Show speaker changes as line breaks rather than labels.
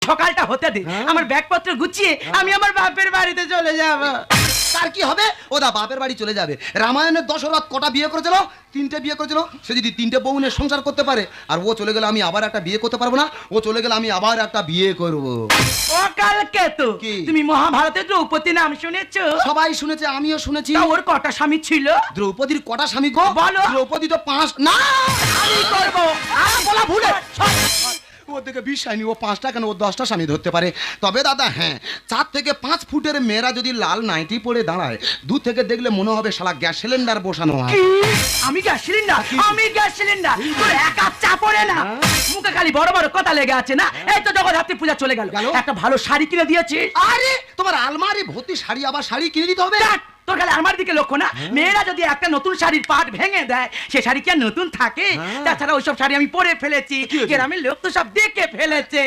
সকালটা হতে দে, আমার ব্যাগপত্র গুছিয়ে আমি আমার বাপের বাড়িতে চলে যাব।
তার কি হবে? ও দা বাপের বাড়ি চলে যাবে। রামায়ণের দশরথ কটা বিয়ে করেছিল? 3টে বিয়ে করেছিল। সে যদি 3টে বউ নিয়ে সংসার করতে পারে, আর ও চলে গেলে আমি আবার একটা বিয়ে করতে পারবো না। ও চলে গেলে আমি আবার একটা বিয়ে করব।
ও কালকে তো
কি?
তুমি মহাভারতের দ্রৌপদী নাম শুনেছো?
সবাই শুনেছে, আমিও শুনেছি।
তা ওর কটা স্বামী ছিল?
দ্রৌপদীর কটা স্বামী গো?
বলো।
দ্রৌপদী তো 5 না।
আমি করবো।
বলা ভুলে ও থেকে বিশ্বাস নি, ও 5টা কেন, ও 10টা স্বামী ধরতে পারে। তবে দাদা হ্যাঁ, 4 থেকে 5 ফুটের মেয়েরা যদি লাল নাইটি পরে দাঁড়ায়, দূর থেকে দেখলে মনে হবে শালা গ্যাস সিলিন্ডার বসানো হয়।
কি? আমি গ্যাস সিলিন্ডার? আমি গ্যাস সিলিন্ডার? তোর একা চাপড়ে না, মুখে খালি বড় বড় কথা লেগে আছে না। এই তো জগদ্ধাত্রী পূজা চলে গেল, একটা ভালো শাড়ি কিনে দিয়েছিস।
আরে তোমার আলমারি ভর্তি শাড়ি, আবার শাড়ি কিনে দিতে হবে?
ধ্যাৎ, তোর খালি আমার দিকে লক্ষ্য না। মেয়েরা যদি একটা নতুন শাড়ির পাট ভেঙে দেয়, সে শাড়ি কি আর নতুন থাকে? তাছাড়া ওইসব শাড়ি আমি পরে ফেলেছি, গ্রামের লোক তো সব দেখে ফেলেছে।